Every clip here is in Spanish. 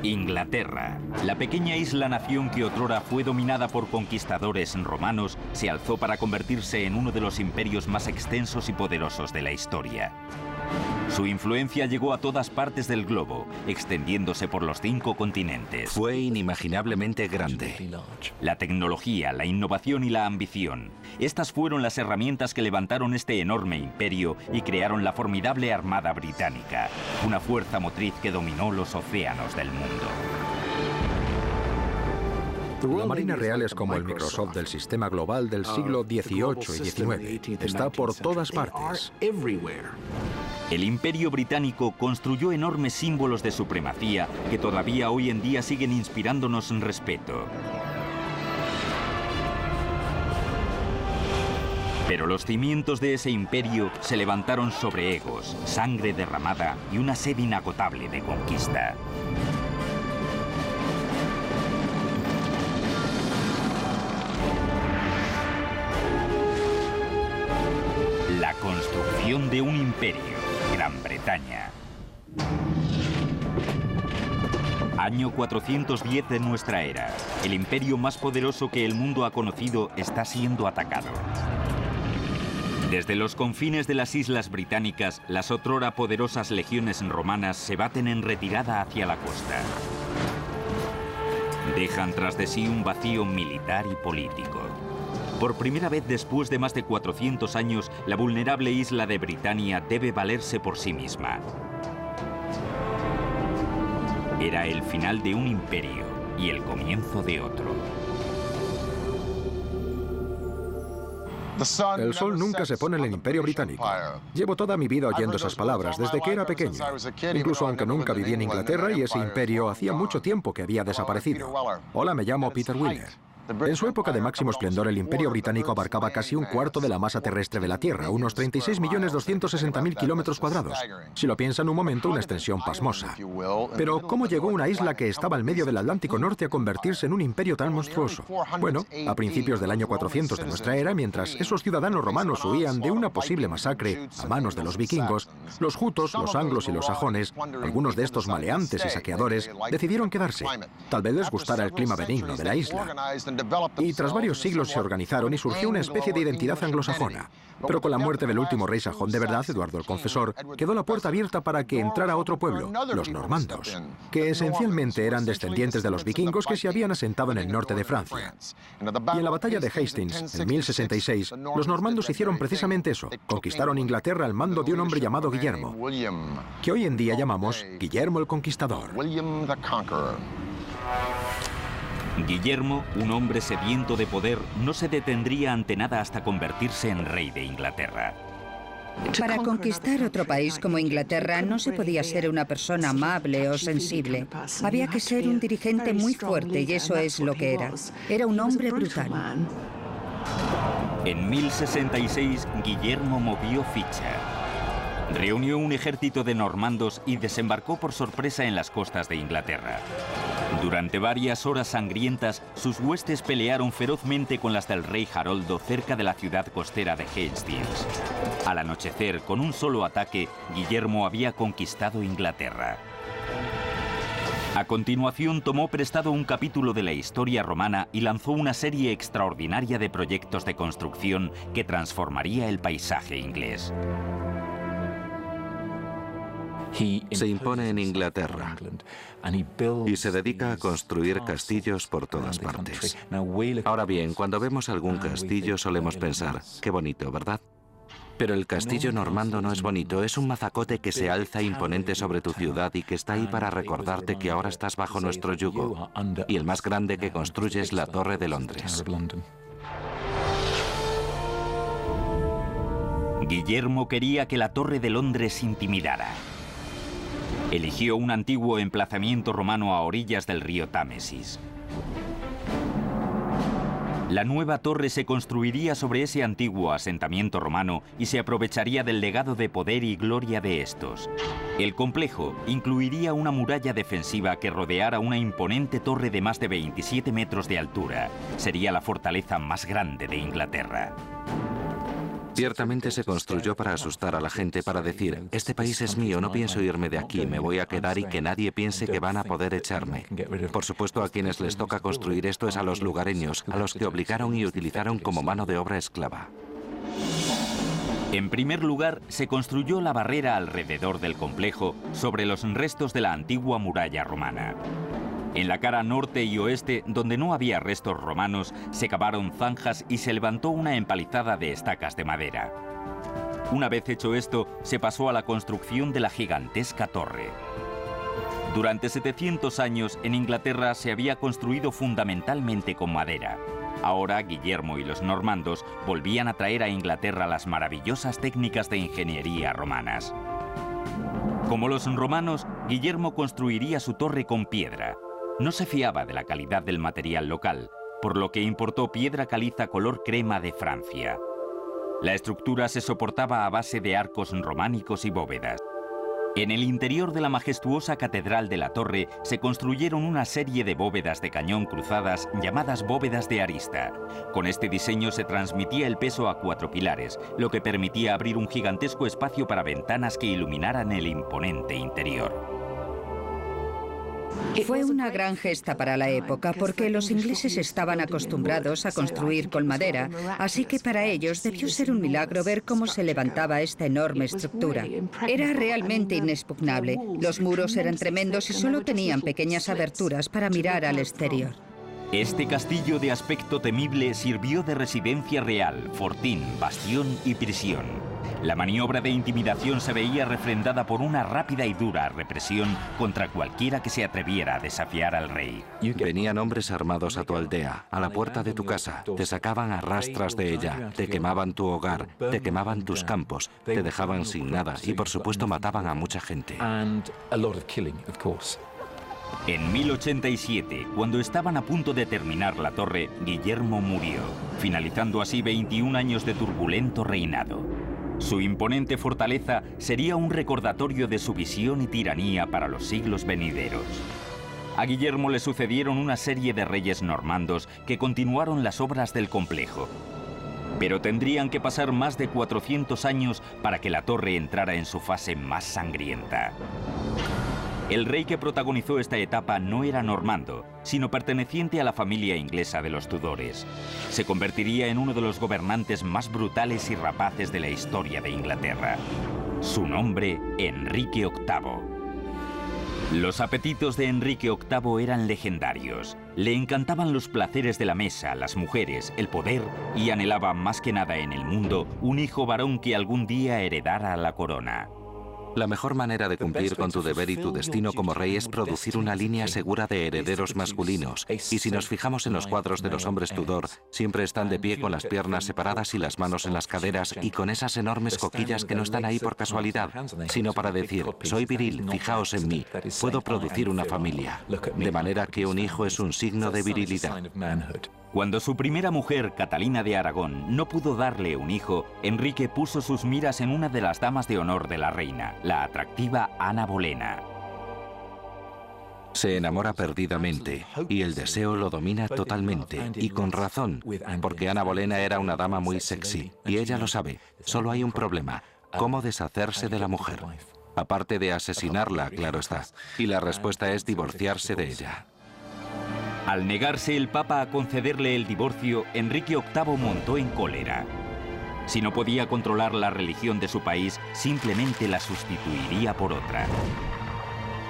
Inglaterra, la pequeña isla-nación que otrora fue dominada por conquistadores romanos, se alzó para convertirse en uno de los imperios más extensos y poderosos de la historia. Su influencia llegó a todas partes del globo, extendiéndose por los 5 continentes. Fue inimaginablemente grande. La tecnología, la innovación y la ambición. Estas fueron las herramientas que levantaron este enorme imperio y crearon la formidable Armada Británica, una fuerza motriz que dominó los océanos del mundo. La Marina Real es como el Microsoft del sistema global del siglo XVIII y XIX. Está por todas partes. El Imperio Británico construyó enormes símbolos de supremacía que todavía hoy en día siguen inspirándonos respeto. Pero los cimientos de ese imperio se levantaron sobre egos, sangre derramada y una sed inagotable de conquista. La construcción de un imperio. Gran Bretaña. Año 410 de nuestra era. El imperio más poderoso que el mundo ha conocido está siendo atacado. Desde los confines de las islas británicas, las otrora poderosas legiones romanas se baten en retirada hacia la costa. Dejan tras de sí un vacío militar y político. Por primera vez después de más de 400 años, la vulnerable isla de Britania debe valerse por sí misma. Era el final de un imperio y el comienzo de otro. El sol nunca se pone en el Imperio Británico. Llevo toda mi vida oyendo esas palabras desde que era pequeño. Incluso aunque nunca viví en Inglaterra y ese imperio hacía mucho tiempo que había desaparecido. Hola, me llamo Peter Wheeler. En su época de máximo esplendor, el Imperio Británico abarcaba casi un cuarto de la masa terrestre de la Tierra, unos 36.260.000 kilómetros cuadrados. Si lo piensan un momento, una extensión pasmosa. Pero, ¿cómo llegó una isla que estaba al medio del Atlántico Norte a convertirse en un imperio tan monstruoso? Bueno, a principios del año 400 de nuestra era, mientras esos ciudadanos romanos huían de una posible masacre a manos de los vikingos, los jutos, los anglos y los sajones, algunos de estos maleantes y saqueadores, decidieron quedarse. Tal vez les gustara el clima benigno de la isla. Y tras varios siglos se organizaron y surgió una especie de identidad anglosajona. Pero con la muerte del último rey sajón de verdad, Eduardo el Confesor, quedó la puerta abierta para que entrara otro pueblo, los normandos, que esencialmente eran descendientes de los vikingos que se habían asentado en el norte de Francia. Y en la batalla de Hastings, en 1066, los normandos hicieron precisamente eso, conquistaron Inglaterra al mando de un hombre llamado Guillermo, que hoy en día llamamos Guillermo el Conquistador. Guillermo, un hombre sediento de poder, no se detendría ante nada hasta convertirse en rey de Inglaterra. Para conquistar otro país como Inglaterra no se podía ser una persona amable o sensible. Había que ser un dirigente muy fuerte y eso es lo que era. Era un hombre brutal. En 1066, Guillermo movió ficha. Reunió un ejército de normandos y desembarcó por sorpresa en las costas de Inglaterra. Durante varias horas sangrientas, sus huestes pelearon ferozmente con las del rey Haroldo cerca de la ciudad costera de Hastings. Al anochecer, con un solo ataque, Guillermo había conquistado Inglaterra. A continuación, tomó prestado un capítulo de la historia romana y lanzó una serie extraordinaria de proyectos de construcción que transformaría el paisaje inglés. Se impone en Inglaterra y se dedica a construir castillos por todas partes. Ahora bien, cuando vemos algún castillo solemos pensar, qué bonito, ¿verdad? Pero el castillo normando no es bonito, es un mazacote que se alza imponente sobre tu ciudad y que está ahí para recordarte que ahora estás bajo nuestro yugo. Y el más grande que construye es la Torre de Londres. Guillermo quería que la Torre de Londres intimidara. Eligió un antiguo emplazamiento romano a orillas del río Támesis. La nueva torre se construiría sobre ese antiguo asentamiento romano y se aprovecharía del legado de poder y gloria de estos. El complejo incluiría una muralla defensiva que rodeara una imponente torre de más de 27 metros de altura. Sería la fortaleza más grande de Inglaterra. Ciertamente se construyó para asustar a la gente, para decir, este país es mío, no pienso irme de aquí, me voy a quedar y que nadie piense que van a poder echarme. Por supuesto, a quienes les toca construir esto es a los lugareños, a los que obligaron y utilizaron como mano de obra esclava. En primer lugar, se construyó la barrera alrededor del complejo sobre los restos de la antigua muralla romana. En la cara norte y oeste, donde no había restos romanos, se cavaron zanjas y se levantó una empalizada de estacas de madera. Una vez hecho esto, se pasó a la construcción de la gigantesca torre. Durante 700 años, en Inglaterra se había construido fundamentalmente con madera. Ahora, Guillermo y los normandos volvían a traer a Inglaterra las maravillosas técnicas de ingeniería romanas. Como los romanos, Guillermo construiría su torre con piedra. No se fiaba de la calidad del material local, por lo que importó piedra caliza color crema de Francia. La estructura se soportaba a base de arcos románicos y bóvedas. En el interior de la majestuosa catedral de la torre se construyeron una serie de bóvedas de cañón cruzadas llamadas bóvedas de arista. Con este diseño se transmitía el peso a 4 pilares, lo que permitía abrir un gigantesco espacio para ventanas que iluminaran el imponente interior. Fue una gran gesta para la época porque los ingleses estaban acostumbrados a construir con madera, así que para ellos debió ser un milagro ver cómo se levantaba esta enorme estructura. Era realmente inexpugnable. Los muros eran tremendos y solo tenían pequeñas aberturas para mirar al exterior. Este castillo de aspecto temible sirvió de residencia real, fortín, bastión y prisión. La maniobra de intimidación se veía refrendada por una rápida y dura represión contra cualquiera que se atreviera a desafiar al rey. Venían hombres armados a tu aldea, a la puerta de tu casa, te sacaban a rastras de ella, te quemaban tu hogar, te quemaban tus campos, te dejaban sin nada y por supuesto mataban a mucha gente. En 1087, cuando estaban a punto de terminar la torre, Guillermo murió, finalizando así 21 años de turbulento reinado. Su imponente fortaleza sería un recordatorio de su visión y tiranía para los siglos venideros. A Guillermo le sucedieron una serie de reyes normandos que continuaron las obras del complejo. Pero tendrían que pasar más de 400 años para que la torre entrara en su fase más sangrienta. El rey que protagonizó esta etapa no era normando, sino perteneciente a la familia inglesa de los Tudores. Se convertiría en uno de los gobernantes más brutales y rapaces de la historia de Inglaterra. Su nombre, Enrique VIII. Los apetitos de Enrique VIII eran legendarios. Le encantaban los placeres de la mesa, las mujeres, el poder y anhelaba más que nada en el mundo un hijo varón que algún día heredara la corona. La mejor manera de cumplir con tu deber y tu destino como rey es producir una línea segura de herederos masculinos. Y si nos fijamos en los cuadros de los hombres Tudor, siempre están de pie con las piernas separadas y las manos en las caderas y con esas enormes coquillas que no están ahí por casualidad, sino para decir, soy viril, fijaos en mí, puedo producir una familia. De manera que un hijo es un signo de virilidad. Cuando su primera mujer, Catalina de Aragón, no pudo darle un hijo, Enrique puso sus miras en una de las damas de honor de la reina, la atractiva Ana Bolena. Se enamora perdidamente y el deseo lo domina totalmente, y con razón, porque Ana Bolena era una dama muy sexy, y ella lo sabe. Solo hay un problema, cómo deshacerse de la mujer. Aparte de asesinarla, claro está, y la respuesta es divorciarse de ella. Al negarse el Papa a concederle el divorcio, Enrique VIII montó en cólera. Si no podía controlar la religión de su país, simplemente la sustituiría por otra.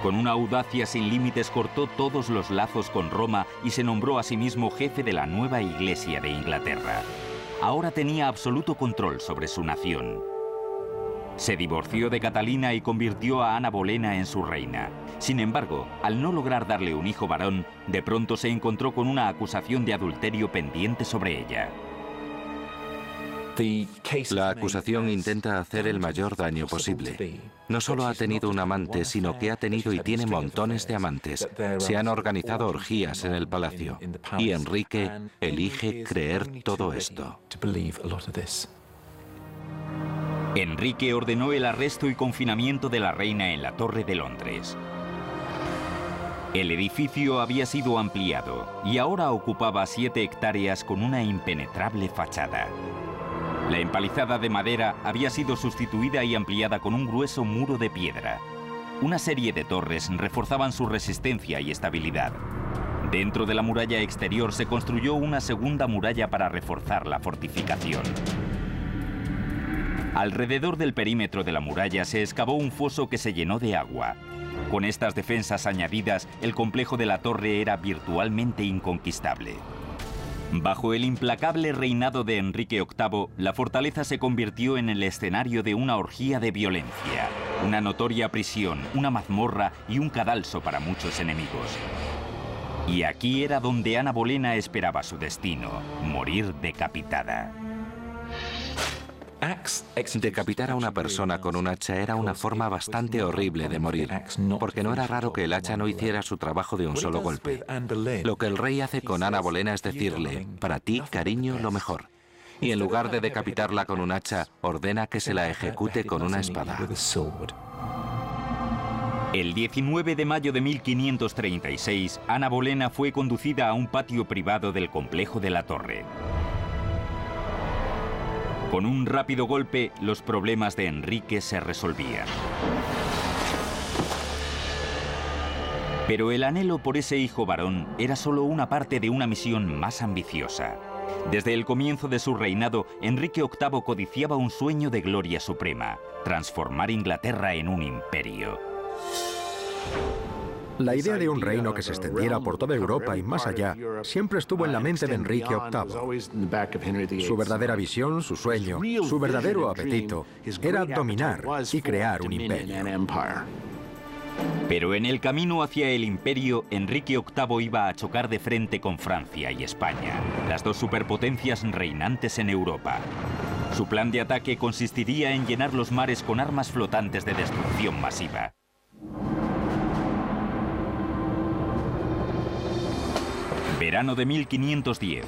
Con una audacia sin límites cortó todos los lazos con Roma y se nombró a sí mismo jefe de la nueva Iglesia de Inglaterra. Ahora tenía absoluto control sobre su nación. Se divorció de Catalina y convirtió a Ana Bolena en su reina. Sin embargo, al no lograr darle un hijo varón, de pronto se encontró con una acusación de adulterio pendiente sobre ella. La acusación intenta hacer el mayor daño posible. No solo ha tenido un amante, sino que ha tenido y tiene montones de amantes. Se han organizado orgías en el palacio. Y Enrique elige creer todo esto. Enrique ordenó el arresto y confinamiento de la reina en la Torre de Londres. El edificio había sido ampliado y ahora ocupaba 7 hectáreas con una impenetrable fachada. La empalizada de madera había sido sustituida y ampliada con un grueso muro de piedra. Una serie de torres reforzaban su resistencia y estabilidad. Dentro de la muralla exterior se construyó una segunda muralla para reforzar la fortificación. Alrededor del perímetro de la muralla se excavó un foso que se llenó de agua. Con estas defensas añadidas, el complejo de la torre era virtualmente inconquistable. Bajo el implacable reinado de Enrique VIII, la fortaleza se convirtió en el escenario de una orgía de violencia, una notoria prisión, una mazmorra y un cadalso para muchos enemigos. Y aquí era donde Ana Bolena esperaba su destino, morir decapitada. Decapitar a una persona con un hacha era una forma bastante horrible de morir, porque no era raro que el hacha no hiciera su trabajo de un solo golpe. Lo que el rey hace con Ana Bolena es decirle, para ti, cariño, lo mejor. Y en lugar de decapitarla con un hacha, ordena que se la ejecute con una espada. El 19 de mayo de 1536, Ana Bolena fue conducida a un patio privado del complejo de la torre. Con un rápido golpe, los problemas de Enrique se resolvían. Pero el anhelo por ese hijo varón era solo una parte de una misión más ambiciosa. Desde el comienzo de su reinado, Enrique VIII codiciaba un sueño de gloria suprema: transformar Inglaterra en un imperio. La idea de un reino que se extendiera por toda Europa y más allá siempre estuvo en la mente de Enrique VIII. Su verdadera visión, su sueño, su verdadero apetito era dominar y crear un imperio. Pero en el camino hacia el imperio, Enrique VIII iba a chocar de frente con Francia y España, las dos superpotencias reinantes en Europa. Su plan de ataque consistiría en llenar los mares con armas flotantes de destrucción masiva. Verano de 1510.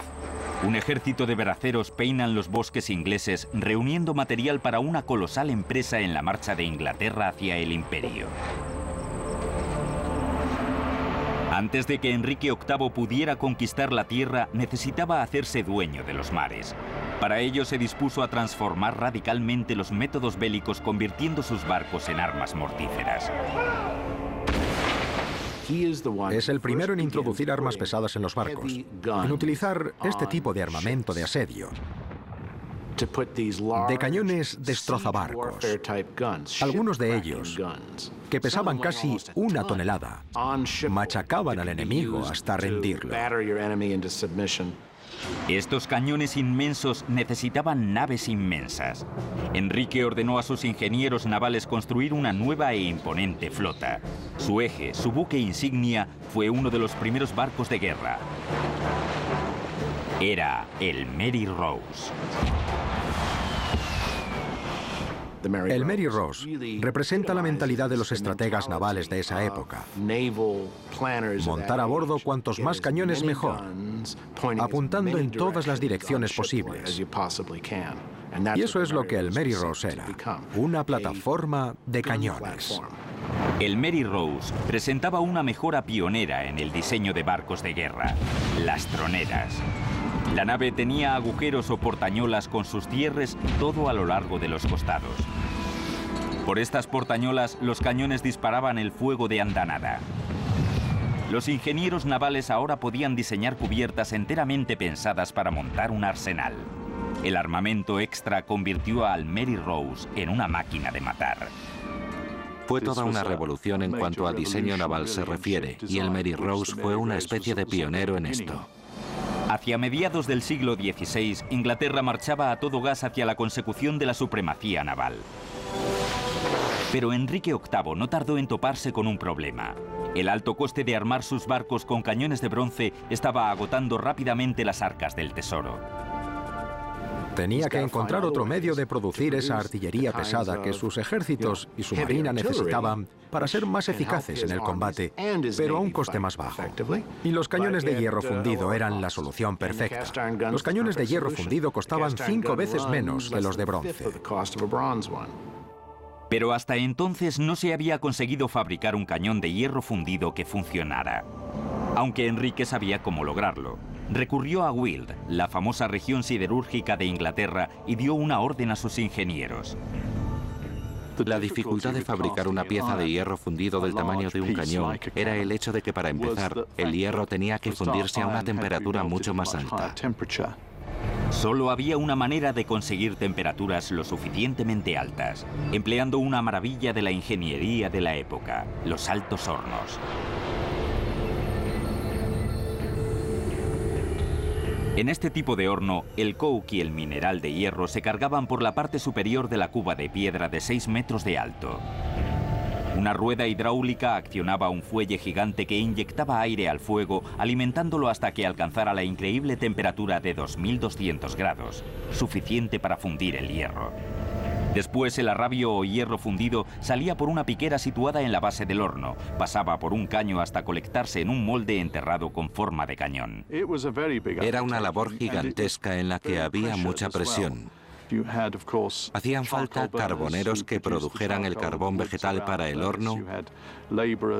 Un ejército de braceros peinan los bosques ingleses, reuniendo material para una colosal empresa en la marcha de Inglaterra hacia el imperio. Antes de que Enrique VIII pudiera conquistar la tierra, necesitaba hacerse dueño de los mares. Para ello se dispuso a transformar radicalmente los métodos bélicos, convirtiendo sus barcos en armas mortíferas. Es el primero en introducir armas pesadas en los barcos, en utilizar este tipo de armamento de asedio, de cañones destrozabarcos, algunos de ellos, que pesaban casi 1 tonelada, machacaban al enemigo hasta rendirlo. Estos cañones inmensos necesitaban naves inmensas. Enrique ordenó a sus ingenieros navales construir una nueva e imponente flota. Su eje, su buque insignia, fue uno de los primeros barcos de guerra. Era el Mary Rose. El Mary Rose representa la mentalidad de los estrategas navales de esa época. Montar a bordo cuantos más cañones mejor, apuntando en todas las direcciones posibles. Y eso es lo que el Mary Rose era, una plataforma de cañones. El Mary Rose presentaba una mejora pionera en el diseño de barcos de guerra: las troneras. La nave tenía agujeros o portañolas con sus cierres todo a lo largo de los costados. Por estas portañolas, los cañones disparaban el fuego de andanada. Los ingenieros navales ahora podían diseñar cubiertas enteramente pensadas para montar un arsenal. El armamento extra convirtió al Mary Rose en una máquina de matar. Fue toda una revolución en cuanto a diseño naval se refiere, y el Mary Rose fue una especie de pionero en esto. Hacia mediados del siglo XVI, Inglaterra marchaba a todo gas hacia la consecución de la supremacía naval. Pero Enrique VIII no tardó en toparse con un problema. El alto coste de armar sus barcos con cañones de bronce estaba agotando rápidamente las arcas del tesoro. Tenía que encontrar otro medio de producir esa artillería pesada que sus ejércitos y su marina necesitaban para ser más eficaces en el combate, pero a un coste más bajo. Y los cañones de hierro fundido eran la solución perfecta. Los cañones de hierro fundido costaban 5 veces menos que los de bronce. Pero hasta entonces no se había conseguido fabricar un cañón de hierro fundido que funcionara, aunque Enrique sabía cómo lograrlo. recurrió a Weald, la famosa región siderúrgica de Inglaterra, y dio una orden a sus ingenieros. La dificultad de fabricar una pieza de hierro fundido del tamaño de un cañón era el hecho de que, para empezar, el hierro tenía que fundirse a una temperatura mucho más alta. Solo había una manera de conseguir temperaturas lo suficientemente altas, empleando una maravilla de la ingeniería de la época, los altos hornos. En este tipo de horno, el coke y el mineral de hierro se cargaban por la parte superior de la cuba de piedra de 6 metros de alto. Una rueda hidráulica accionaba un fuelle gigante que inyectaba aire al fuego, alimentándolo hasta que alcanzara la increíble temperatura de 2200 grados, suficiente para fundir el hierro. Después, el arrabio o hierro fundido salía por una piquera situada en la base del horno, pasaba por un caño hasta colectarse en un molde enterrado con forma de cañón. Era una labor gigantesca en la que había mucha presión. Hacían falta carboneros que produjeran el carbón vegetal para el horno.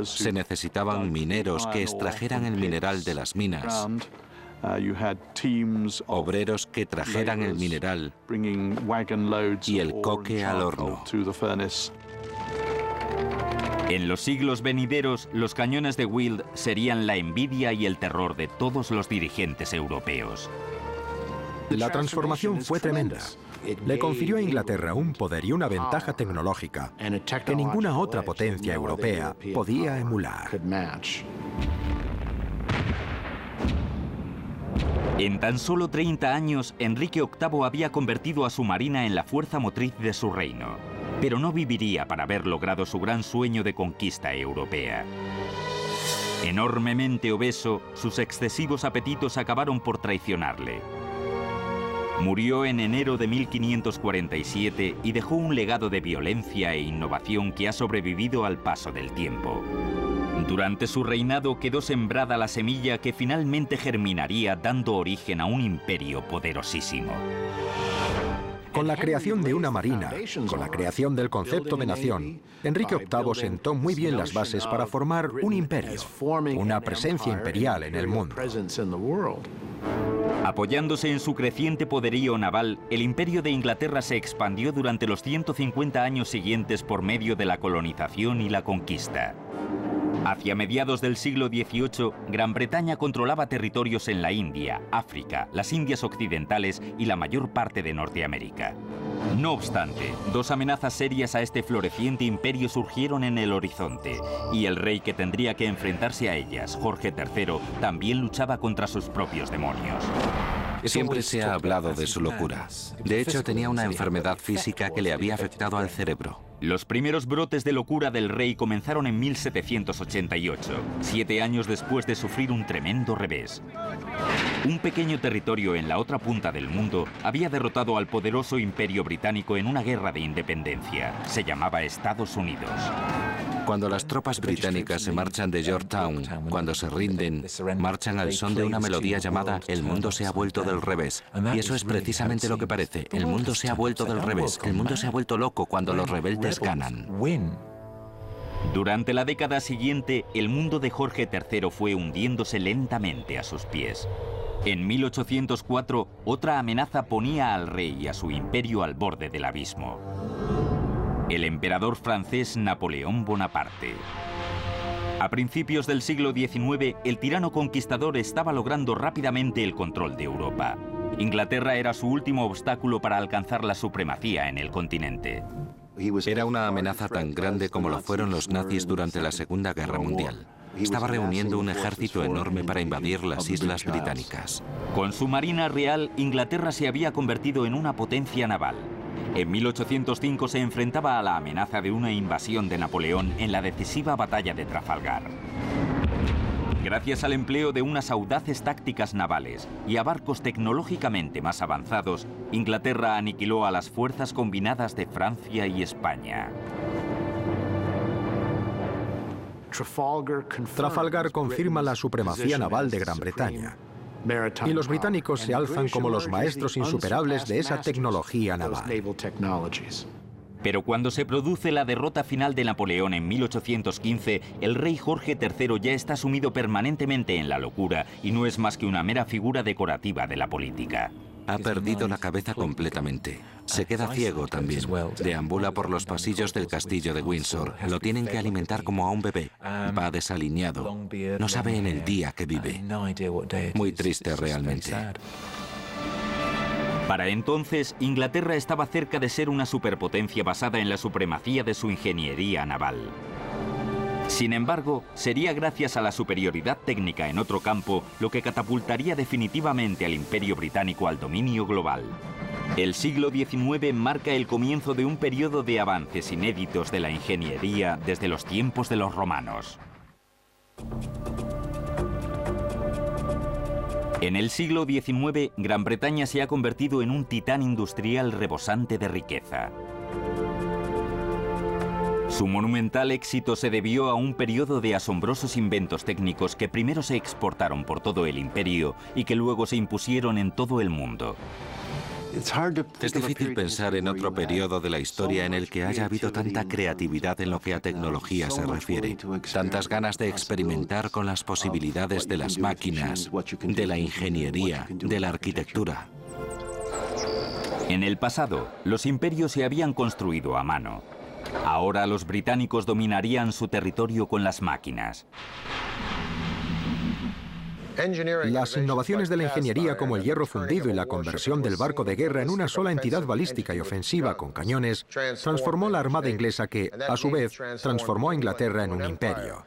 Se necesitaban mineros que extrajeran el mineral de las minas. Obreros que trajeran el mineral y el coque al horno. En los siglos venideros, los cañones de Weald serían la envidia y el terror de todos los dirigentes europeos. La transformación fue tremenda. Le confirió a Inglaterra un poder y una ventaja tecnológica que ninguna otra potencia europea podía emular. En tan solo 30 años, Enrique VIII había convertido a su marina en la fuerza motriz de su reino, pero no viviría para haber logrado su gran sueño de conquista europea. Enormemente obeso, sus excesivos apetitos acabaron por traicionarle. Murió en enero de 1547 y dejó un legado de violencia e innovación que ha sobrevivido al paso del tiempo. Durante su reinado quedó sembrada la semilla que finalmente germinaría, dando origen a un imperio poderosísimo. Con la creación de una marina, con la creación del concepto de nación, Enrique VIII sentó muy bien las bases para formar un imperio, una presencia imperial en el mundo. Apoyándose en su creciente poderío naval, el Imperio de Inglaterra se expandió durante los 150 años siguientes por medio de la colonización y la conquista. Hacia mediados del siglo XVIII, Gran Bretaña controlaba territorios en la India, África, las Indias Occidentales y la mayor parte de Norteamérica. No obstante, dos amenazas serias a este floreciente imperio surgieron en el horizonte, y el rey que tendría que enfrentarse a ellas, Jorge III, también luchaba contra sus propios demonios. Siempre se ha hablado de su locura. De hecho, tenía una enfermedad física que le había afectado al cerebro. Los primeros brotes de locura del rey comenzaron en 1788, 7 años después de sufrir un tremendo revés. Un pequeño territorio en la otra punta del mundo había derrotado al poderoso Imperio Británico en una guerra de independencia. Se llamaba Estados Unidos. Cuando las tropas británicas se marchan de Yorktown, cuando se rinden, marchan al son de una melodía llamada El mundo se ha vuelto del revés. Y eso es precisamente lo que parece. El mundo se ha vuelto del revés. El mundo se ha vuelto loco cuando los rebeldes ganan. Durante la década siguiente, el mundo de Jorge III fue hundiéndose lentamente a sus pies. En 1804, otra amenaza ponía al rey y a su imperio al borde del abismo. El emperador francés Napoleón Bonaparte. A principios del siglo XIX, el tirano conquistador estaba logrando rápidamente el control de Europa. Inglaterra era su último obstáculo para alcanzar la supremacía en el continente. Era una amenaza tan grande como lo fueron los nazis durante la Segunda Guerra Mundial. Estaba reuniendo un ejército enorme para invadir las islas británicas. Con su marina real, Inglaterra se había convertido en una potencia naval. En 1805 se enfrentaba a la amenaza de una invasión de Napoleón en la decisiva batalla de Trafalgar. Gracias al empleo de unas audaces tácticas navales y a barcos tecnológicamente más avanzados, Inglaterra aniquiló a las fuerzas combinadas de Francia y España. Trafalgar confirma la supremacía naval de Gran Bretaña. Y los británicos se alzan como los maestros insuperables de esa tecnología naval. Pero cuando se produce la derrota final de Napoleón en 1815, el rey Jorge III ya está sumido permanentemente en la locura y no es más que una mera figura decorativa de la política. Ha perdido la cabeza completamente. Se queda ciego también. Deambula por los pasillos del castillo de Windsor. Lo tienen que alimentar como a un bebé. Va desaliñado. No sabe en el día que vive. Muy triste realmente. Para entonces, Inglaterra estaba cerca de ser una superpotencia basada en la supremacía de su ingeniería naval. Sin embargo, sería gracias a la superioridad técnica en otro campo lo que catapultaría definitivamente al Imperio Británico al dominio global. El siglo XIX marca el comienzo de un periodo de avances inéditos de la ingeniería desde los tiempos de los romanos. En el siglo XIX, Gran Bretaña se ha convertido en un titán industrial rebosante de riqueza. Su monumental éxito se debió a un periodo de asombrosos inventos técnicos que primero se exportaron por todo el imperio y que luego se impusieron en todo el mundo. Es difícil pensar en otro periodo de la historia en el que haya habido tanta creatividad en lo que a tecnología se refiere, tantas ganas de experimentar con las posibilidades de las máquinas, de la ingeniería, de la arquitectura. En el pasado, los imperios se habían construido a mano. Ahora los británicos dominarían su territorio con las máquinas. Las innovaciones de la ingeniería como el hierro fundido y la conversión del barco de guerra en una sola entidad balística y ofensiva con cañones transformó la armada inglesa que, a su vez, transformó a Inglaterra en un imperio.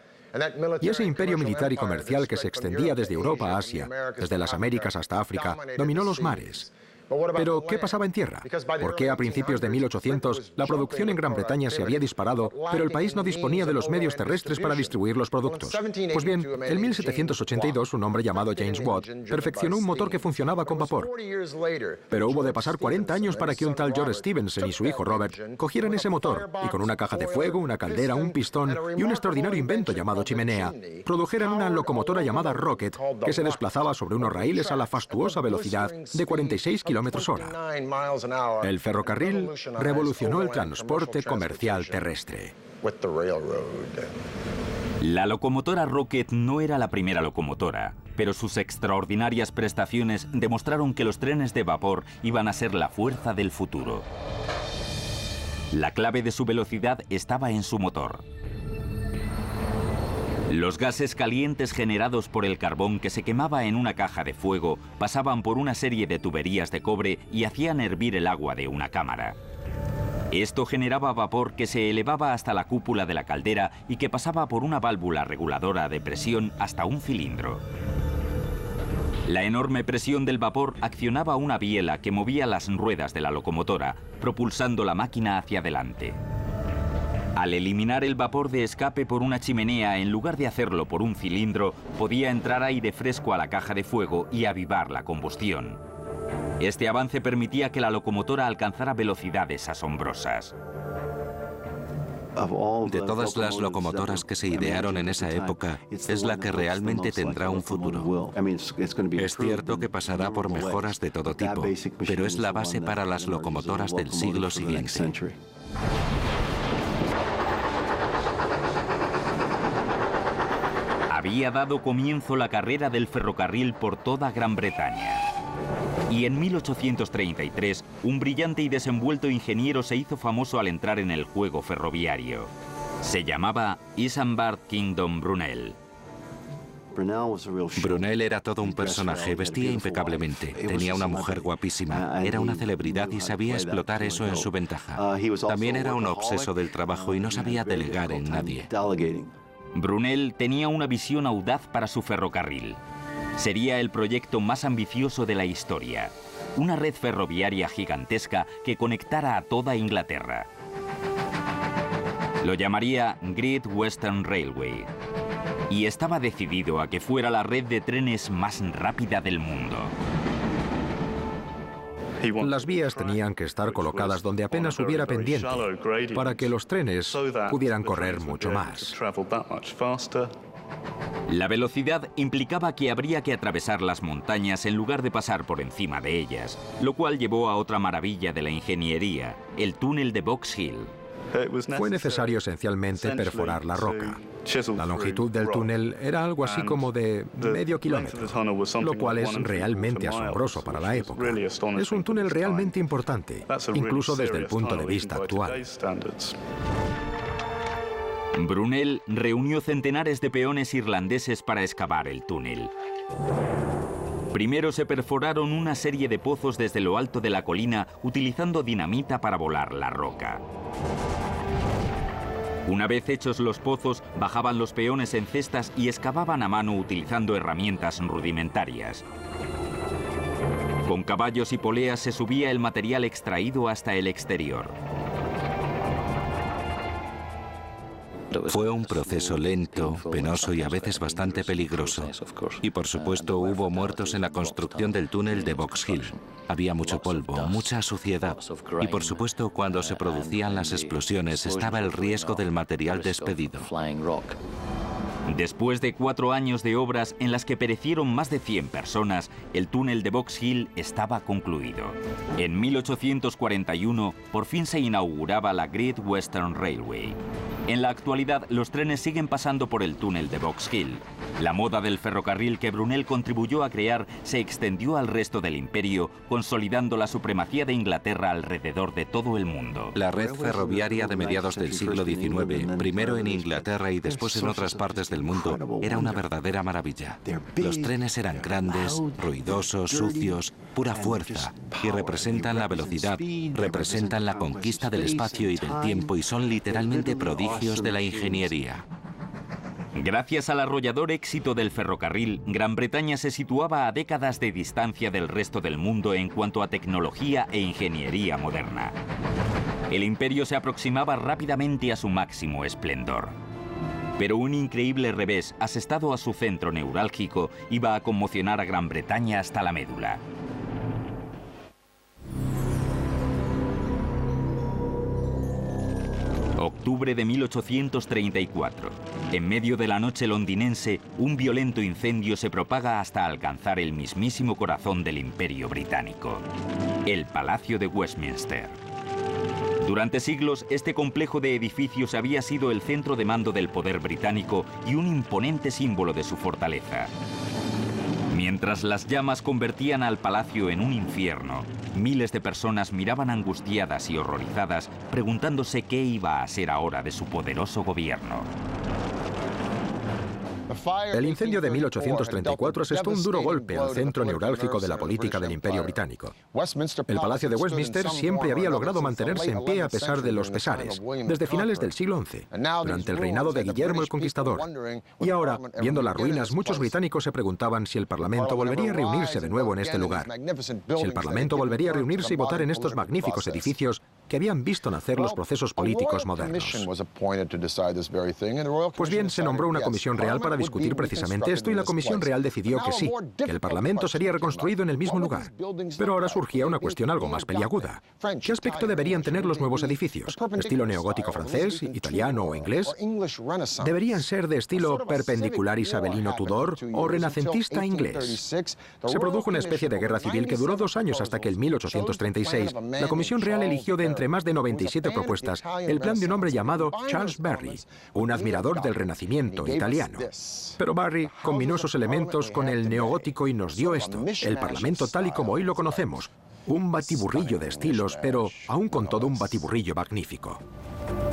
Y ese imperio militar y comercial que se extendía desde Europa a Asia, desde las Américas hasta África, dominó los mares. Pero, ¿qué pasaba en tierra? ¿Por qué a principios de 1800 la producción en Gran Bretaña se había disparado, pero el país no disponía de los medios terrestres para distribuir los productos? Pues bien, en 1782 un hombre llamado James Watt perfeccionó un motor que funcionaba con vapor. Pero hubo de pasar 40 años para que un tal George Stephenson y su hijo Robert cogieran ese motor y con una caja de fuego, una caldera, un pistón y un extraordinario invento llamado chimenea, produjeran una locomotora llamada Rocket que se desplazaba sobre unos raíles a la fastuosa velocidad de 46 km/h. El ferrocarril revolucionó el transporte comercial terrestre. La locomotora Rocket no era la primera locomotora, pero sus extraordinarias prestaciones demostraron que los trenes de vapor iban a ser la fuerza del futuro. La clave de su velocidad estaba en su motor. Los gases calientes generados por el carbón que se quemaba en una caja de fuego pasaban por una serie de tuberías de cobre y hacían hervir el agua de una cámara. Esto generaba vapor que se elevaba hasta la cúpula de la caldera y que pasaba por una válvula reguladora de presión hasta un cilindro. La enorme presión del vapor accionaba una biela que movía las ruedas de la locomotora, propulsando la máquina hacia adelante. Al eliminar el vapor de escape por una chimenea en lugar de hacerlo por un cilindro, podía entrar aire fresco a la caja de fuego y avivar la combustión. Este avance permitía que la locomotora alcanzara velocidades asombrosas. De todas las locomotoras que se idearon en esa época, es la que realmente tendrá un futuro. Es cierto que pasará por mejoras de todo tipo, pero es la base para las locomotoras del siglo siguiente. Había dado comienzo la carrera del ferrocarril por toda Gran Bretaña. Y en 1833, un brillante y desenvuelto ingeniero se hizo famoso al entrar en el juego ferroviario. Se llamaba Isambard Kingdom Brunel. Brunel era todo un personaje, vestía impecablemente, tenía una mujer guapísima, era una celebridad y sabía explotar eso en su ventaja. También era un obseso del trabajo y no sabía delegar en nadie. Brunel tenía una visión audaz para su ferrocarril. Sería el proyecto más ambicioso de la historia. Una red ferroviaria gigantesca que conectara a toda Inglaterra. Lo llamaría Great Western Railway. Y estaba decidido a que fuera la red de trenes más rápida del mundo. Las vías tenían que estar colocadas donde apenas hubiera pendiente, para que los trenes pudieran correr mucho más. La velocidad implicaba que habría que atravesar las montañas en lugar de pasar por encima de ellas, lo cual llevó a otra maravilla de la ingeniería, el túnel de Box Hill. Fue necesario esencialmente perforar la roca. La longitud del túnel era algo así como de medio kilómetro, lo cual es realmente asombroso para la época. Es un túnel realmente importante, incluso desde el punto de vista actual. Brunel reunió centenares de peones irlandeses para excavar el túnel. Primero se perforaron una serie de pozos desde lo alto de la colina utilizando dinamita para volar la roca. Una vez hechos los pozos, bajaban los peones en cestas y excavaban a mano utilizando herramientas rudimentarias. Con caballos y poleas se subía el material extraído hasta el exterior. Fue un proceso lento, penoso y a veces bastante peligroso. Y por supuesto hubo muertos en la construcción del túnel de Box Hill. Había mucho polvo, mucha suciedad. Y por supuesto cuando se producían las explosiones estaba el riesgo del material despedido. Después de 4 años de obras en las que perecieron más de 100 personas, el túnel de Box Hill estaba concluido. En 1841, por fin se inauguraba la Great Western Railway. En la actualidad, los trenes siguen pasando por el túnel de Box Hill. La moda del ferrocarril que Brunel contribuyó a crear se extendió al resto del imperio, consolidando la supremacía de Inglaterra alrededor de todo el mundo. La red ferroviaria de mediados del siglo XIX, primero en Inglaterra y después en otras partes del mundo, era una verdadera maravilla. Los trenes eran grandes, ruidosos, sucios, pura fuerza, y representan la velocidad, representan la conquista del espacio y del tiempo y son literalmente prodigios de la ingeniería. Gracias al arrollador éxito del ferrocarril, Gran Bretaña se situaba a décadas de distancia del resto del mundo en cuanto a tecnología e ingeniería moderna. El imperio se aproximaba rápidamente a su máximo esplendor. Pero un increíble revés, asestado a su centro neurálgico, iba a conmocionar a Gran Bretaña hasta la médula. Octubre de 1834. En medio de la noche londinense, un violento incendio se propaga hasta alcanzar el mismísimo corazón del Imperio Británico, el Palacio de Westminster. Durante siglos, este complejo de edificios había sido el centro de mando del poder británico y un imponente símbolo de su fortaleza. Mientras las llamas convertían al palacio en un infierno, miles de personas miraban angustiadas y horrorizadas, preguntándose qué iba a ser ahora de su poderoso gobierno. El incendio de 1834 asestó un duro golpe al centro neurálgico de la política del Imperio Británico. El Palacio de Westminster siempre había logrado mantenerse en pie a pesar de los pesares, desde finales del siglo XI, durante el reinado de Guillermo el Conquistador. Y ahora, viendo las ruinas, muchos británicos se preguntaban si el Parlamento volvería a reunirse de nuevo en este lugar, si el Parlamento volvería a reunirse y votar en estos magníficos edificios que habían visto nacer los procesos políticos modernos. Pues bien, se nombró una comisión real para discutir precisamente esto y la Comisión Real decidió que sí, que el Parlamento sería reconstruido en el mismo lugar. Pero ahora surgía una cuestión algo más peliaguda. ¿Qué aspecto deberían tener los nuevos edificios? ¿Estilo neogótico francés, italiano o inglés? ¿Deberían ser de estilo perpendicular isabelino Tudor o renacentista inglés? Se produjo una especie de guerra civil que duró 2 años hasta que en 1836 la Comisión Real eligió de entre más de 97 propuestas el plan de un hombre llamado Charles Barry, un admirador del Renacimiento italiano. Pero Barry combinó esos elementos con el neogótico y nos dio esto, el Parlamento tal y como hoy lo conocemos. Un batiburrillo de estilos, pero aún con todo un batiburrillo magnífico.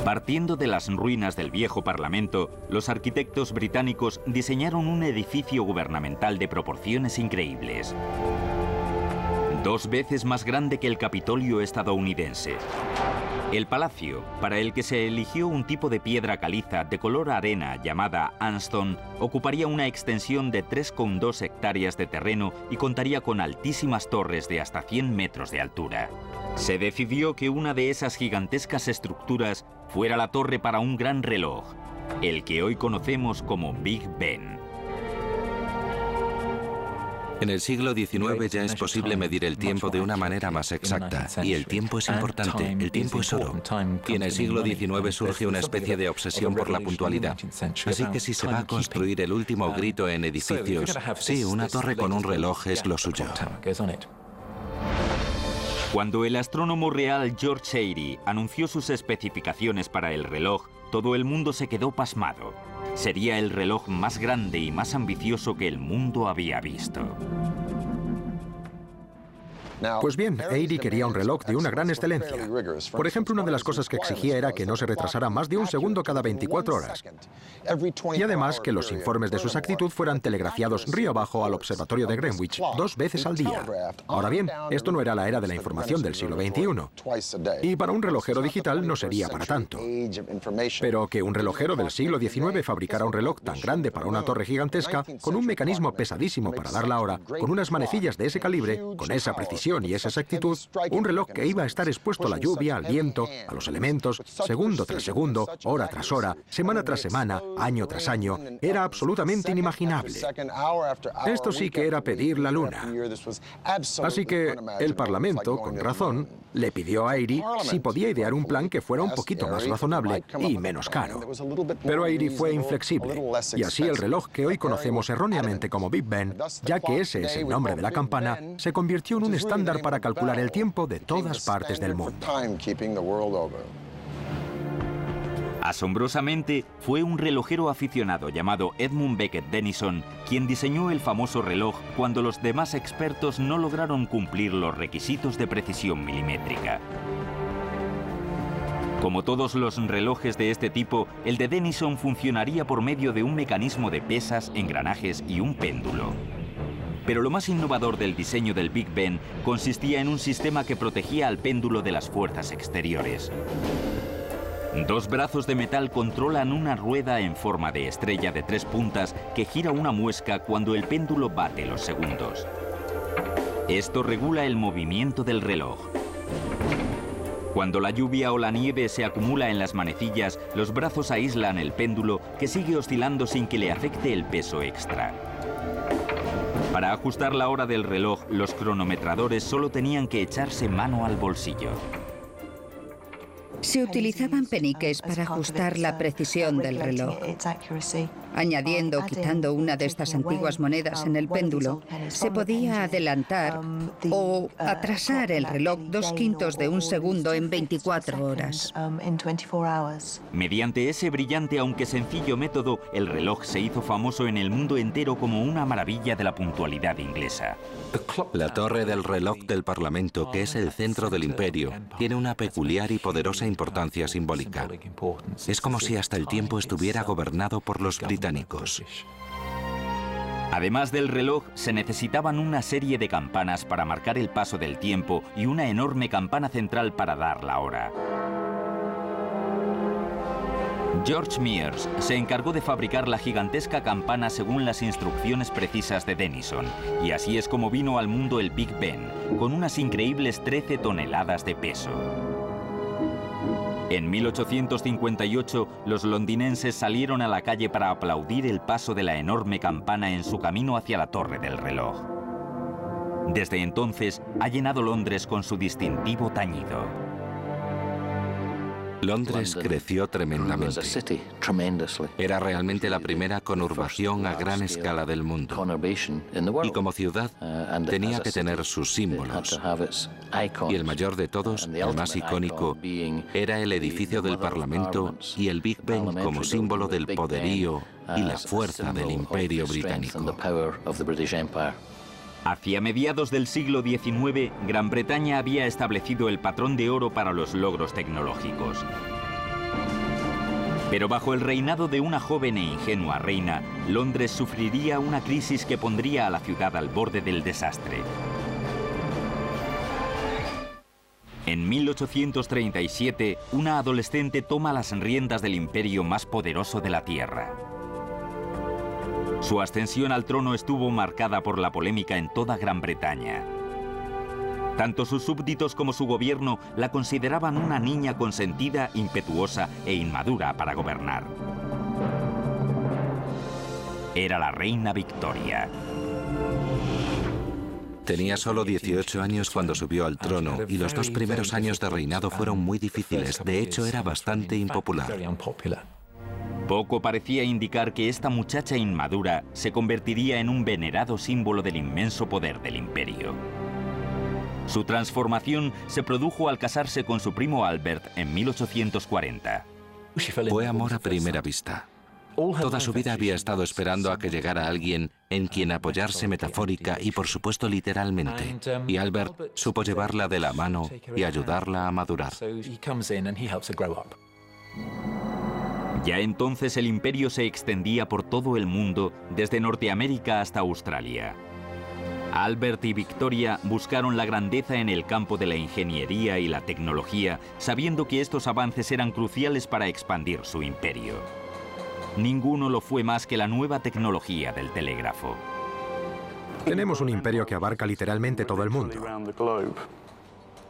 Partiendo de las ruinas del viejo Parlamento, los arquitectos británicos diseñaron un edificio gubernamental de proporciones increíbles. 2 veces más grande que el Capitolio estadounidense. El palacio, para el que se eligió un tipo de piedra caliza de color arena llamada Anston, ocuparía una extensión de 3,2 hectáreas de terreno y contaría con altísimas torres de hasta 100 metros de altura. Se decidió que una de esas gigantescas estructuras fuera la torre para un gran reloj, el que hoy conocemos como Big Ben. En el siglo XIX ya es posible medir el tiempo de una manera más exacta, y el tiempo es importante, el tiempo es oro. Y en el siglo XIX surge una especie de obsesión por la puntualidad. Así que si se va a construir el último grito en edificios, sí, una torre con un reloj es lo suyo. Cuando el astrónomo real George Airy anunció sus especificaciones para el reloj, todo el mundo se quedó pasmado. Sería el reloj más grande y más ambicioso que el mundo había visto. Pues bien, Airy quería un reloj de una gran excelencia. Por ejemplo, una de las cosas que exigía era que no se retrasara más de un segundo cada 24 horas. Y además que los informes de su exactitud fueran telegrafiados río abajo al observatorio de Greenwich 2 veces al día. Ahora bien, esto no era la era de la información del siglo XXI. Y para un relojero digital no sería para tanto. Pero que un relojero del siglo XIX fabricara un reloj tan grande para una torre gigantesca, con un mecanismo pesadísimo para dar la hora, con unas manecillas de ese calibre, con esa precisión y esa exactitud, un reloj que iba a estar expuesto a la lluvia, al viento, a los elementos, segundo tras segundo, hora tras hora, semana tras semana, año tras año, era absolutamente inimaginable. Esto sí que era pedir la luna. Así que el Parlamento, con razón, le pidió a Airy si podía idear un plan que fuera un poquito más razonable y menos caro. Pero Airy fue inflexible, y así el reloj que hoy conocemos erróneamente como Big Ben, ya que ese es el nombre de la campana, se convirtió en un estándar para calcular el tiempo de todas partes del mundo. Asombrosamente, fue un relojero aficionado llamado Edmund Beckett Denison quien diseñó el famoso reloj cuando los demás expertos no lograron cumplir los requisitos de precisión milimétrica. Como todos los relojes de este tipo, el de Denison funcionaría por medio de un mecanismo de pesas, engranajes y un péndulo. Pero lo más innovador del diseño del Big Ben consistía en un sistema que protegía al péndulo de las fuerzas exteriores. Dos brazos de metal controlan una rueda en forma de estrella de 3 puntas que gira una muesca cuando el péndulo bate los segundos. Esto regula el movimiento del reloj. Cuando la lluvia o la nieve se acumula en las manecillas, los brazos aíslan el péndulo que sigue oscilando sin que le afecte el peso extra. Para ajustar la hora del reloj, los cronometradores solo tenían que echarse mano al bolsillo. Se utilizaban peniques para ajustar la precisión del reloj. Añadiendo o quitando una de estas antiguas monedas en el péndulo, se podía adelantar o atrasar el reloj 2/5 de un segundo en 24 horas. Mediante ese brillante aunque sencillo método, el reloj se hizo famoso en el mundo entero como una maravilla de la puntualidad inglesa. La torre del reloj del Parlamento, que es el centro del imperio, tiene una peculiar y poderosa importancia simbólica. Es como si hasta el tiempo estuviera gobernado por los británicos. Además del reloj, se necesitaban una serie de campanas para marcar el paso del tiempo y una enorme campana central para dar la hora. George Mears se encargó de fabricar la gigantesca campana según las instrucciones precisas de Denison, y así es como vino al mundo el Big Ben, con unas increíbles 13 toneladas de peso. En 1858, los londinenses salieron a la calle para aplaudir el paso de la enorme campana en su camino hacia la torre del reloj. Desde entonces, ha llenado Londres con su distintivo tañido. Londres creció tremendamente. Era realmente la primera conurbación a gran escala del mundo. Y como ciudad, tenía que tener sus símbolos. Y el mayor de todos, el más icónico, era el edificio del Parlamento y el Big Ben como símbolo del poderío y la fuerza del Imperio Británico. Hacia mediados del siglo XIX, Gran Bretaña había establecido el patrón de oro para los logros tecnológicos. Pero bajo el reinado de una joven e ingenua reina, Londres sufriría una crisis que pondría a la ciudad al borde del desastre. En 1837, una adolescente toma las riendas del imperio más poderoso de la Tierra. Su ascensión al trono estuvo marcada por la polémica en toda Gran Bretaña. Tanto sus súbditos como su gobierno la consideraban una niña consentida, impetuosa e inmadura para gobernar. Era la reina Victoria. Tenía solo 18 años cuando subió al trono y los 2 primeros años de reinado fueron muy difíciles. De hecho, era bastante impopular. Poco parecía indicar que esta muchacha inmadura se convertiría en un venerado símbolo del inmenso poder del imperio. Su transformación se produjo al casarse con su primo Albert en 1840. Fue amor a primera vista. Toda su vida había estado esperando a que llegara alguien en quien apoyarse metafórica y por supuesto literalmente. Y Albert supo llevarla de la mano y ayudarla a madurar. Ya entonces el imperio se extendía por todo el mundo, desde Norteamérica hasta Australia. Albert y Victoria buscaron la grandeza en el campo de la ingeniería y la tecnología, sabiendo que estos avances eran cruciales para expandir su imperio. Ninguno lo fue más que la nueva tecnología del telégrafo. Tenemos un imperio que abarca literalmente todo el mundo.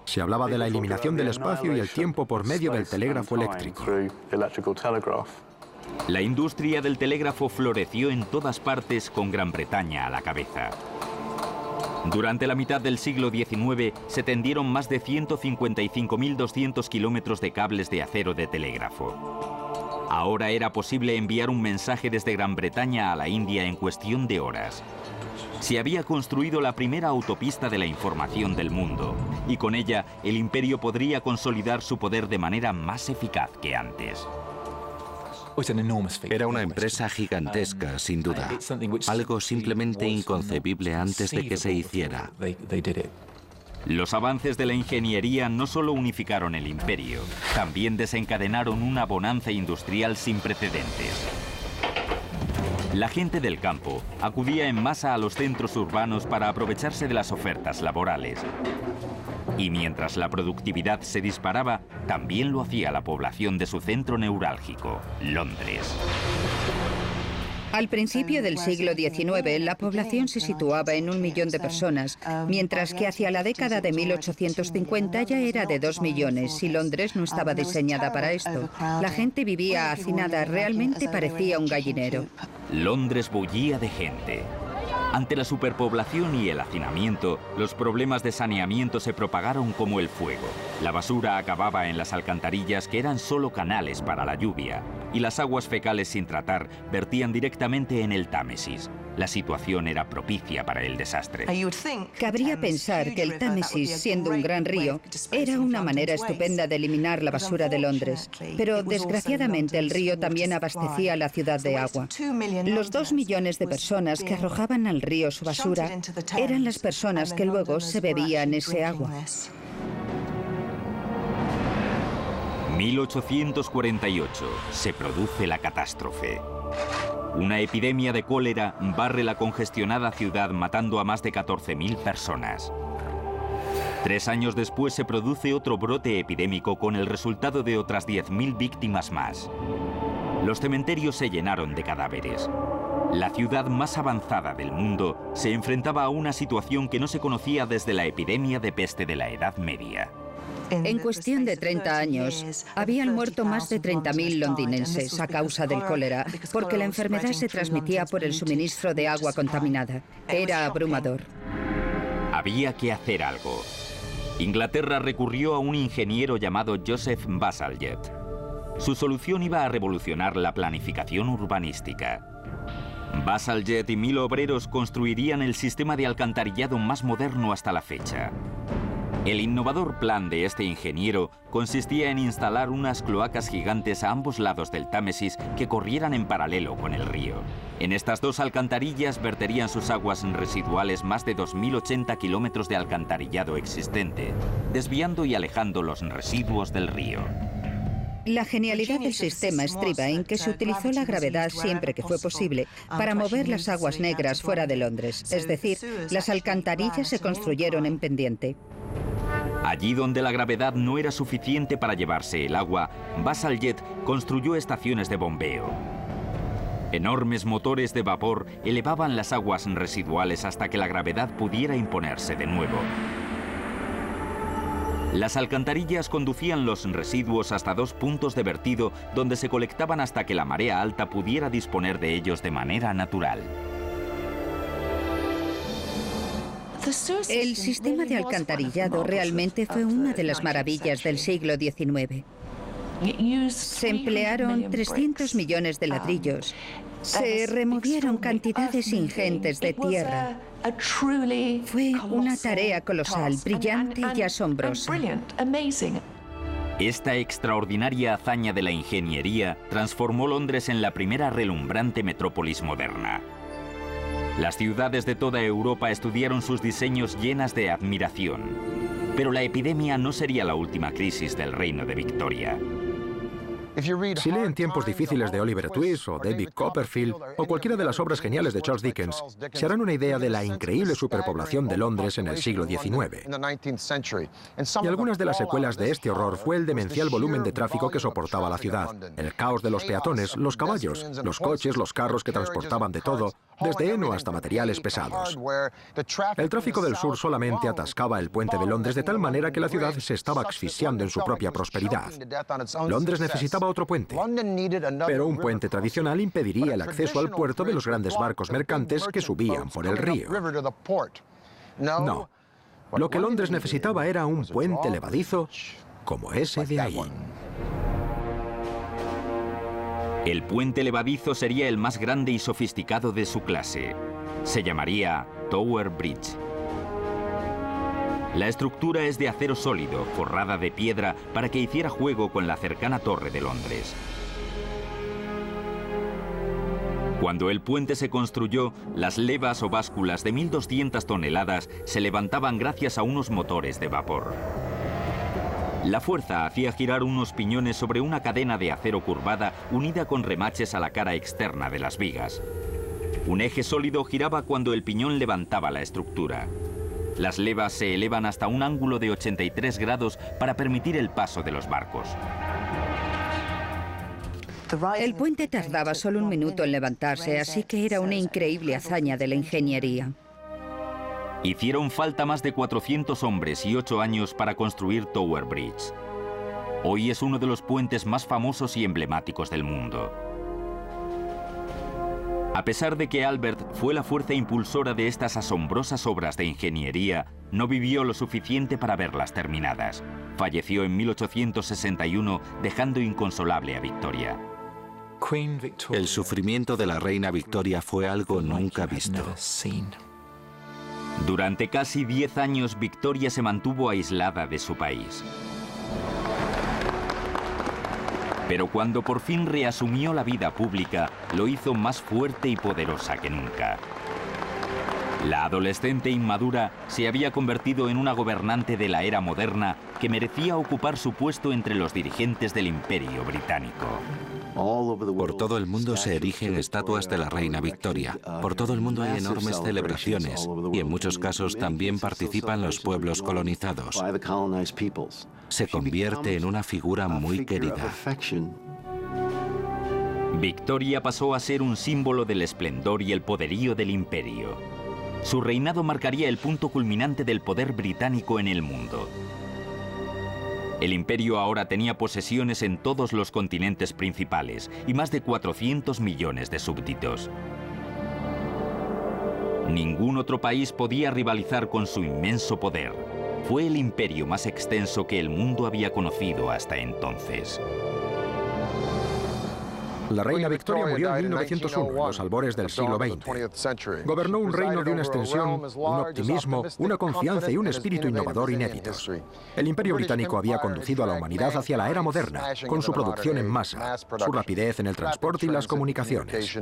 Se hablaba de la eliminación del espacio y el tiempo por medio del telégrafo eléctrico. La industria del telégrafo floreció en todas partes con Gran Bretaña a la cabeza. Durante la mitad del siglo XIX se tendieron más de 155.200 kilómetros de cables de acero de telégrafo. Ahora era posible enviar un mensaje desde Gran Bretaña a la India en cuestión de horas. Se había construido la primera autopista de la información del mundo, y con ella el imperio podría consolidar su poder de manera más eficaz que antes. Era una empresa gigantesca, sin duda. Algo simplemente inconcebible antes de que se hiciera. Los avances de la ingeniería no solo unificaron el imperio, también desencadenaron una bonanza industrial sin precedentes. La gente del campo acudía en masa a los centros urbanos para aprovecharse de las ofertas laborales. Y mientras la productividad se disparaba, también lo hacía la población de su centro neurálgico, Londres. Al principio del siglo XIX, la población se situaba en 1 millón de personas, mientras que hacia la década de 1850 ya era de 2 millones y Londres no estaba diseñada para esto. La gente vivía hacinada, realmente parecía un gallinero. Londres bullía de gente. Ante la superpoblación y el hacinamiento, los problemas de saneamiento se propagaron como el fuego. La basura acababa en las alcantarillas, que eran solo canales para la lluvia, y las aguas fecales sin tratar vertían directamente en el Támesis. La situación era propicia para el desastre. Cabría pensar que el Támesis, siendo un gran río, era una manera estupenda de eliminar la basura de Londres. Pero desgraciadamente el río también abastecía a la ciudad de agua. Los 2 millones de personas que arrojaban al río su basura eran las personas que luego se bebían ese agua. 1848. Se produce la catástrofe. Una epidemia de cólera barre la congestionada ciudad, matando a más de 14.000 personas. 3 años después se produce otro brote epidémico con el resultado de otras 10.000 víctimas más. Los cementerios se llenaron de cadáveres. La ciudad más avanzada del mundo se enfrentaba a una situación que no se conocía desde la epidemia de peste de la Edad Media. En cuestión de 30 años, habían muerto más de 30.000 londinenses a causa del cólera, porque la enfermedad se transmitía por el suministro de agua contaminada. Era abrumador. Había que hacer algo. Inglaterra recurrió a un ingeniero llamado Joseph Bazalgette. Su solución iba a revolucionar la planificación urbanística. Bazalgette y 1.000 obreros construirían el sistema de alcantarillado más moderno hasta la fecha. El innovador plan de este ingeniero consistía en instalar unas cloacas gigantes a ambos lados del Támesis que corrieran en paralelo con el río. En estas 2 alcantarillas verterían sus aguas residuales más de 2.080 kilómetros de alcantarillado existente, desviando y alejando los residuos del río. La genialidad del sistema estriba en que se utilizó la gravedad siempre que fue posible para mover las aguas negras fuera de Londres, es decir, las alcantarillas se construyeron en pendiente. Allí donde la gravedad no era suficiente para llevarse el agua, Bazalgette construyó estaciones de bombeo. Enormes motores de vapor elevaban las aguas residuales hasta que la gravedad pudiera imponerse de nuevo. Las alcantarillas conducían los residuos hasta 2 puntos de vertido donde se colectaban hasta que la marea alta pudiera disponer de ellos de manera natural. El sistema de alcantarillado realmente fue una de las maravillas del siglo XIX. Se emplearon 300 millones de ladrillos. Se removieron cantidades ingentes de tierra. Fue una tarea colosal, brillante y asombrosa. Esta extraordinaria hazaña de la ingeniería transformó Londres en la primera relumbrante metrópolis moderna. Las ciudades de toda Europa estudiaron sus diseños llenas de admiración. Pero la epidemia no sería la última crisis del reino de Victoria. Si leen Tiempos difíciles de Oliver Twist o David Copperfield o cualquiera de las obras geniales de Charles Dickens, se harán una idea de la increíble superpoblación de Londres en el siglo XIX. Y algunas de las secuelas de este horror fue el demencial volumen de tráfico que soportaba la ciudad, el caos de los peatones, los caballos, los coches, los carros que transportaban de todo, desde heno hasta materiales pesados. El tráfico del sur solamente atascaba el puente de Londres de tal manera que la ciudad se estaba asfixiando en su propia prosperidad. Londres necesitaba otro puente, pero un puente tradicional impediría el acceso al puerto de los grandes barcos mercantes que subían por el río. No, lo que Londres necesitaba era un puente levadizo como ese de ahí. El puente levadizo sería el más grande y sofisticado de su clase. Se llamaría Tower Bridge. La estructura es de acero sólido, forrada de piedra para que hiciera juego con la cercana Torre de Londres. Cuando el puente se construyó, las levas o básculas de 1.200 toneladas se levantaban gracias a unos motores de vapor. La fuerza hacía girar unos piñones sobre una cadena de acero curvada unida con remaches a la cara externa de las vigas. Un eje sólido giraba cuando el piñón levantaba la estructura. Las levas se elevan hasta un ángulo de 83 grados para permitir el paso de los barcos. El puente tardaba solo un minuto en levantarse, así que era una increíble hazaña de la ingeniería. Hicieron falta más de 400 hombres y 8 años para construir Tower Bridge. Hoy es uno de los puentes más famosos y emblemáticos del mundo. A pesar de que Albert fue la fuerza impulsora de estas asombrosas obras de ingeniería, no vivió lo suficiente para verlas terminadas. Falleció en 1861, dejando inconsolable a Victoria. El sufrimiento de la reina Victoria fue algo nunca visto. Durante casi 10 años, Victoria se mantuvo aislada de su país. Pero cuando por fin reasumió la vida pública, lo hizo más fuerte y poderosa que nunca. La adolescente inmadura se había convertido en una gobernante de la era moderna que merecía ocupar su puesto entre los dirigentes del Imperio Británico. Por todo el mundo se erigen estatuas de la reina Victoria. Por todo el mundo hay enormes celebraciones y en muchos casos también participan los pueblos colonizados. Se convierte en una figura muy querida. Victoria pasó a ser un símbolo del esplendor y el poderío del imperio. Su reinado marcaría el punto culminante del poder británico en el mundo. El imperio ahora tenía posesiones en todos los continentes principales y más de 400 millones de súbditos. Ningún otro país podía rivalizar con su inmenso poder. Fue el imperio más extenso que el mundo había conocido hasta entonces. La reina Victoria murió en 1901, en los albores del siglo XX. Gobernó un reino de una extensión, un optimismo, una confianza y un espíritu innovador inéditos. El Imperio Británico había conducido a la humanidad hacia la era moderna, con su producción en masa, su rapidez en el transporte y las comunicaciones.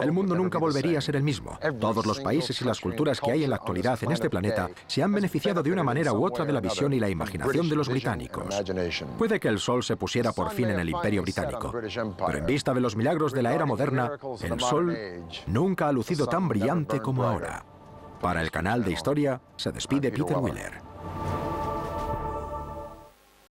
El mundo nunca volvería a ser el mismo. Todos los países y las culturas que hay en la actualidad en este planeta se han beneficiado de una manera u otra de la visión y la imaginación de los británicos. Puede que el sol se pusiera por fin en el Imperio Británico, pero en vista de los milagros de la era moderna, el sol nunca ha lucido tan brillante como ahora. Para el canal de Historia, se despide Peter Wheeler.